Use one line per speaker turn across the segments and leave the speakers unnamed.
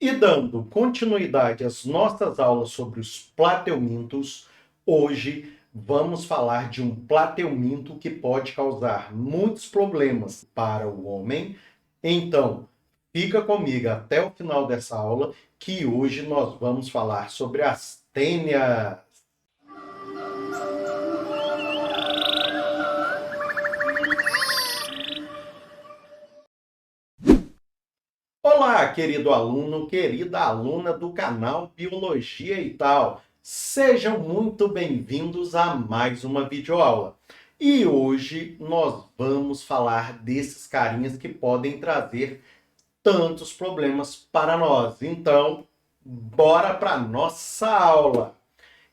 E dando continuidade às nossas aulas sobre os plateumintos, hoje vamos falar de um plateuminto que pode causar muitos problemas para o homem. Então, fica comigo até o final dessa aula, que hoje nós vamos falar sobre as tênias. Olá, querido aluno, querida aluna do canal Biologia e Tal. Sejam muito bem-vindos a mais uma videoaula. E hoje nós vamos falar desses carinhas que podem trazer tantos problemas para nós. Então, bora para nossa aula.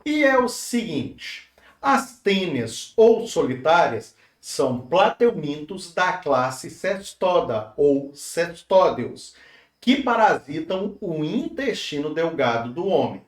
E é o seguinte, as tênias ou solitárias são plateumintos da classe Cestoda ou Cestódeos, que parasitam o intestino delgado do homem.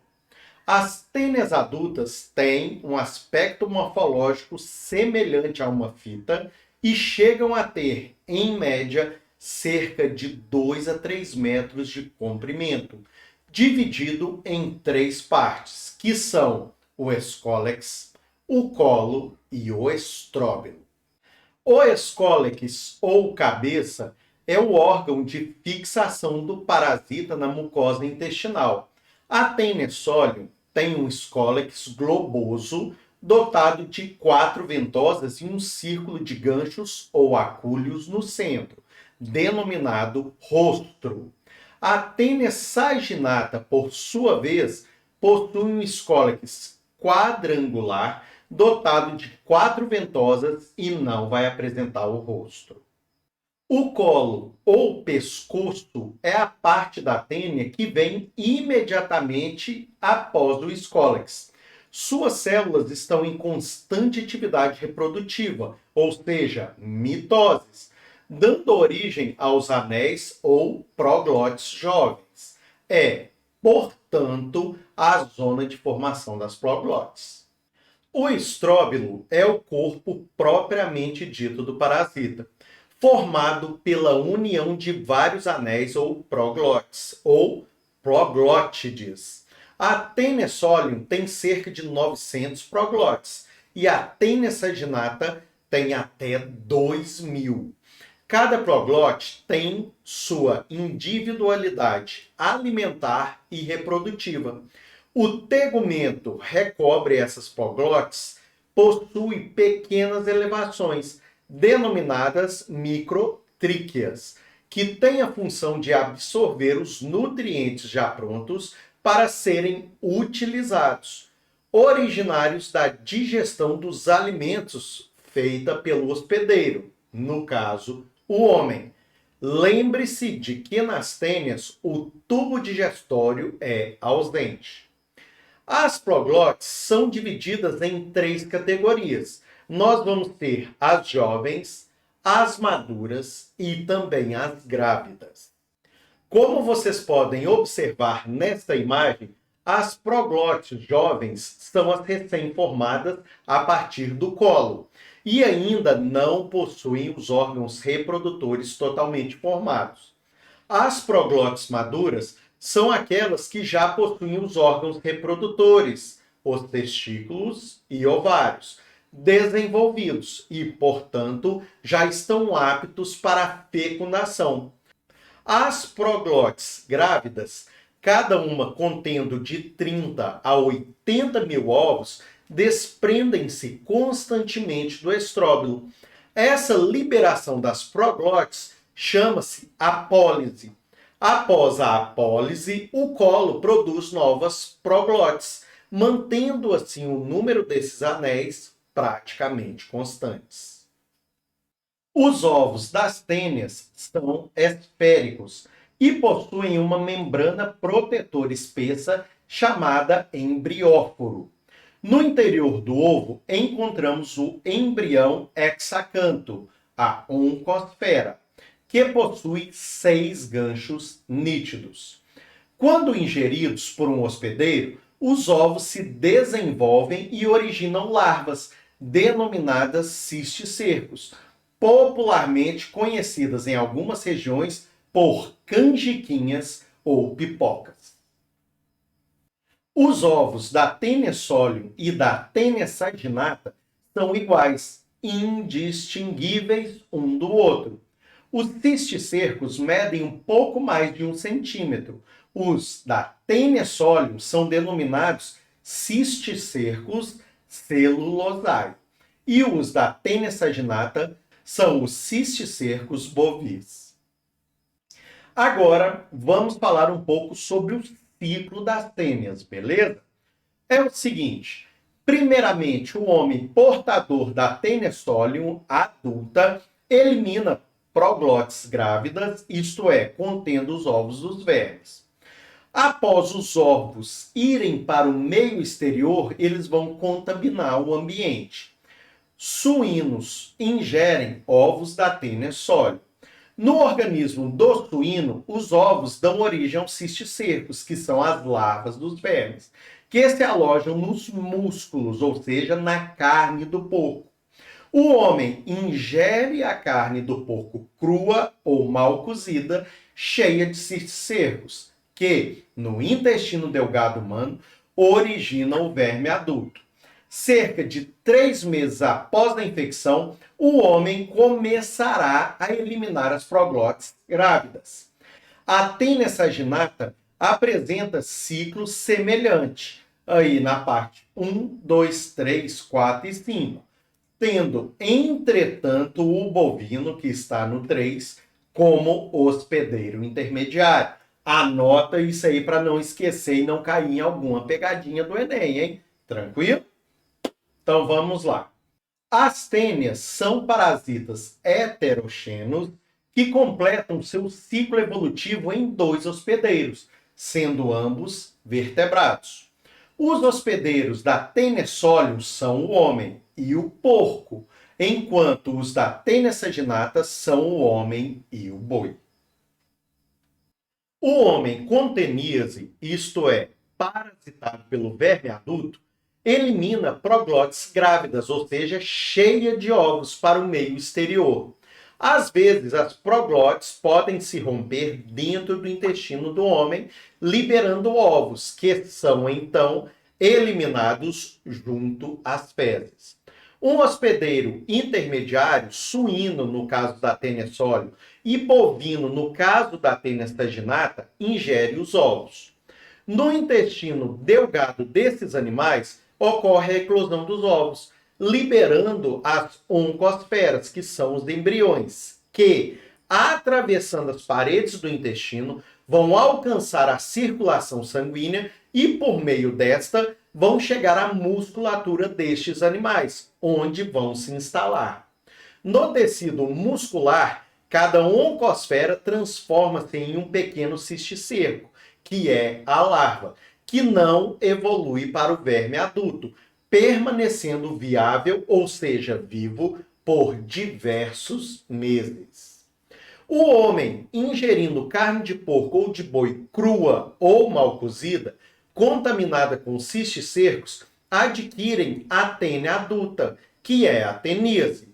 As tênias adultas têm um aspecto morfológico semelhante a uma fita e chegam a ter, em média, cerca de 2 a 3 metros de comprimento, dividido em 3 partes, que são o escólex, o colo e o estróbilo. O escólex, ou cabeça, é o órgão de fixação do parasita na mucosa intestinal. A tênia sólium tem um escólex globoso, dotado de 4 ventosas e um círculo de ganchos ou acúlios no centro, denominado rostro. A tênia saginata, por sua vez, possui um escólex quadrangular, dotado de 4 ventosas e não vai apresentar o rosto. O colo ou pescoço é a parte da tênia que vem imediatamente após o escólex. Suas células estão em constante atividade reprodutiva, ou seja, mitoses, dando origem aos anéis ou proglotes jovens. É, portanto, a zona de formação das proglotes. O estróbilo é o corpo propriamente dito do parasita, formado pela união de vários anéis ou proglotes, ou proglótides. A tênia solium tem cerca de 900 proglotes e a tênia saginata tem até 2.000. Cada proglote tem sua individualidade alimentar e reprodutiva. O tegumento recobre essas proglotes possui pequenas elevações, denominadas microtríqueas, que têm a função de absorver os nutrientes já prontos para serem utilizados, originários da digestão dos alimentos feita pelo hospedeiro, no caso, o homem. Lembre-se de que nas tênias o tubo digestório é ausente. As proglotes são divididas em 3 categorias. Nós vamos ter as jovens, as maduras e também as grávidas. Como vocês podem observar nesta imagem, as proglotes jovens são as recém-formadas a partir do colo e ainda não possuem os órgãos reprodutores totalmente formados. As proglotes maduras são aquelas que já possuem os órgãos reprodutores, os testículos e ovários, desenvolvidos e, portanto, já estão aptos para a fecundação. As proglotes grávidas, cada uma contendo de 30 a 80 mil ovos, desprendem-se constantemente do estróbilo. Essa liberação das proglotes chama-se apólise. Após a apólise, o colo produz novas proglotes, mantendo assim o número desses anéis praticamente constantes. Os ovos das tênias são esféricos e possuem uma membrana protetora espessa chamada embrióforo. No interior do ovo encontramos o embrião hexacanto, a oncosfera, que possui 6 ganchos nítidos. Quando ingeridos por um hospedeiro, os ovos se desenvolvem e originam larvas, denominadas cisticercos, popularmente conhecidas em algumas regiões por canjiquinhas ou pipocas. Os ovos da Taenia solium e da Taenia saginata são iguais, indistinguíveis um do outro. Os cisticercos medem um pouco mais de 1 centímetro. Os da Taenia solium são denominados cisticercos celulosai. E os da Taenia saginata são os cisticercos bovis. Agora, vamos falar um pouco sobre o ciclo das tênias, beleza? É o seguinte, primeiramente, o homem portador da Taenia solium adulta elimina proglotes grávidas, isto é, contendo os ovos dos vermes. Após os ovos irem para o meio exterior, eles vão contaminar o ambiente. Suínos ingerem ovos da Taenia solium. No organismo do suíno, os ovos dão origem aos cisticercos, que são as larvas dos vermes, que se alojam nos músculos, ou seja, na carne do porco. O homem ingere a carne do porco crua ou mal cozida, cheia de cisticercos, que, no intestino delgado humano, originam o verme adulto. Cerca de 3 meses após a infecção, o homem começará a eliminar as proglotes grávidas. A Taenia saginata apresenta ciclo semelhante, aí na parte 1, 2, 3, 4 e 5, tendo, entretanto, o bovino, que está no 3, como hospedeiro intermediário. Anota isso aí para não esquecer e não cair em alguma pegadinha do Enem, hein? Tranquilo? Então vamos lá. As tênias são parasitas heteroxenos que completam seu ciclo evolutivo em 2 hospedeiros, sendo ambos vertebrados. Os hospedeiros da Taenia solium são o homem e o porco, enquanto os da Taenia saginata são o homem e o boi. O homem com teníase, isto é, parasitado pelo verme adulto, elimina proglotes grávidas, ou seja, cheia de ovos para o meio exterior. Às vezes, as proglotes podem se romper dentro do intestino do homem, liberando ovos, que são, então, eliminados junto às fezes. Um hospedeiro intermediário, suíno, no caso da Taenia solium, e bovino, no caso da Taenia saginata, ingere os ovos. No intestino delgado desses animais, ocorre a eclosão dos ovos, liberando as oncosferas, que são os embriões, que, atravessando as paredes do intestino, vão alcançar a circulação sanguínea e, por meio desta, vão chegar à musculatura destes animais, onde vão se instalar. No tecido muscular, cada oncosfera transforma-se em um pequeno cisticerco, que é a larva, que não evolui para o verme adulto, permanecendo viável, ou seja, vivo, por diversos meses. O homem ingerindo carne de porco ou de boi crua ou mal cozida, contaminada com cisticercos, adquirem a Taenia adulta, que é a teníase.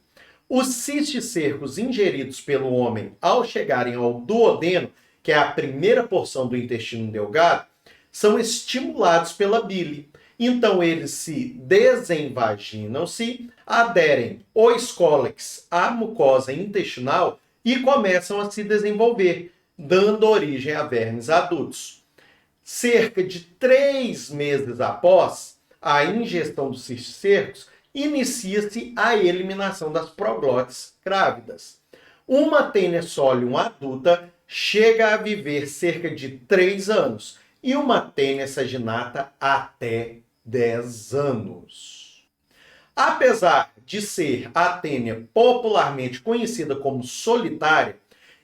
Os cisticercos ingeridos pelo homem ao chegarem ao duodeno, que é a primeira porção do intestino delgado, são estimulados pela bile. Então, eles se desenvaginam-se, aderem o escólex à mucosa intestinal e começam a se desenvolver, dando origem a vermes adultos. Cerca de 3 meses após a ingestão dos cisticercos, inicia-se a eliminação das proglotes grávidas. Uma Taenia solium adulta chega a viver cerca de 3 anos e uma Taenia saginata até 10 anos. Apesar de ser a Taenia popularmente conhecida como solitária,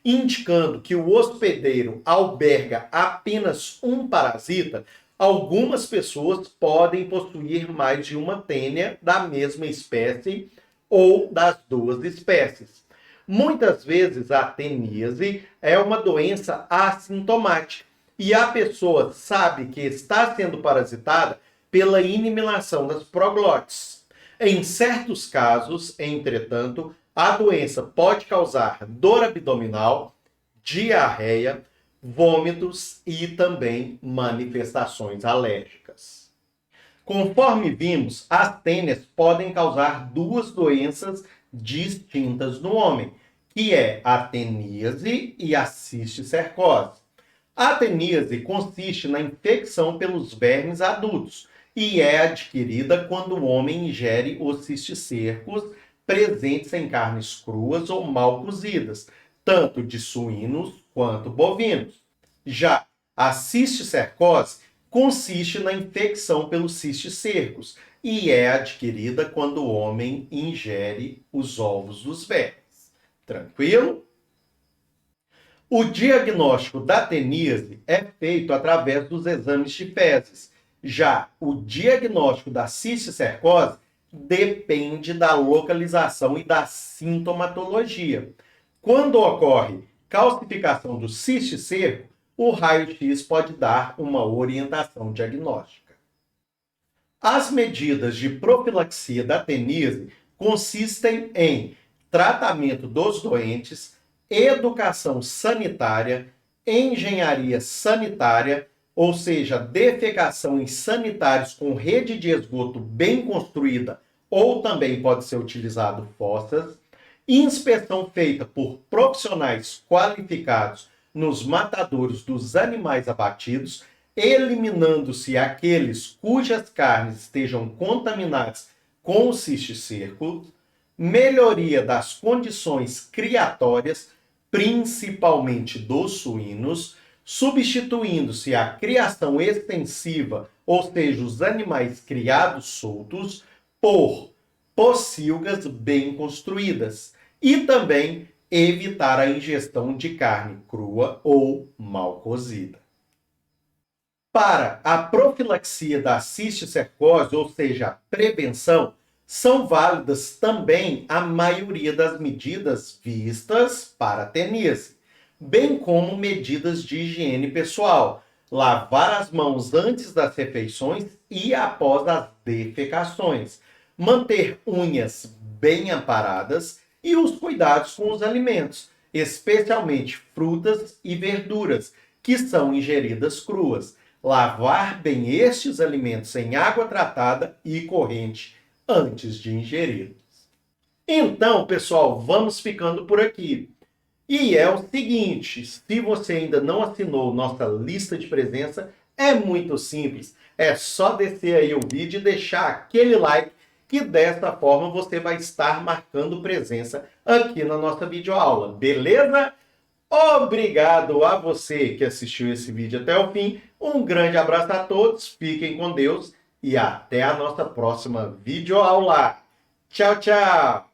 indicando que o hospedeiro alberga apenas um parasita, algumas pessoas podem possuir mais de uma Taenia da mesma espécie ou das 2 espécies. Muitas vezes a teníase é uma doença assintomática e a pessoa sabe que está sendo parasitada pela eliminação das proglotes. Em certos casos, entretanto, a doença pode causar dor abdominal, diarreia, vômitos e também manifestações alérgicas. Conforme vimos, as tênias podem causar duas doenças distintas no homem, que é a teníase e a cisticercose. A teníase consiste na infecção pelos vermes adultos e é adquirida quando o homem ingere os cisticercos presentes em carnes cruas ou mal cozidas, tanto de suínos quanto bovinos. Já a cisticercose consiste na infecção pelos cisticercos e é adquirida quando o homem ingere os ovos dos vermes. Tranquilo? O diagnóstico da teníase é feito através dos exames de fezes. Já o diagnóstico da cisticercose depende da localização e da sintomatologia. Quando ocorre calcificação do cisticerco, o raio-x pode dar uma orientação diagnóstica. As medidas de profilaxia da teníase consistem em tratamento dos doentes, educação sanitária, engenharia sanitária, ou seja, defecação em sanitários com rede de esgoto bem construída, ou também pode ser utilizado fossas, inspeção feita por profissionais qualificados nos matadouros dos animais abatidos, eliminando-se aqueles cujas carnes estejam contaminadas com o cisticerco, melhoria das condições criatórias, principalmente dos suínos, substituindo-se a criação extensiva, ou seja, os animais criados soltos, por pocilgas bem construídas, e também evitar a ingestão de carne crua ou mal cozida. Para a profilaxia da cisticercose, ou seja, a prevenção, são válidas também a maioria das medidas vistas para a teníase, bem como medidas de higiene pessoal, lavar as mãos antes das refeições e após as defecações, manter unhas bem aparadas e os cuidados com os alimentos, especialmente frutas e verduras, que são ingeridas cruas. Lavar bem estes alimentos em água tratada e corrente antes de ingeri-los. Então, pessoal, vamos ficando por aqui. E é o seguinte, se você ainda não assinou nossa lista de presença, é muito simples. É só descer aí o vídeo e deixar aquele like, que dessa forma você vai estar marcando presença aqui na nossa videoaula, beleza? Obrigado a você que assistiu esse vídeo até o fim. Um grande abraço a todos, fiquem com Deus e até a nossa próxima videoaula. Tchau, tchau!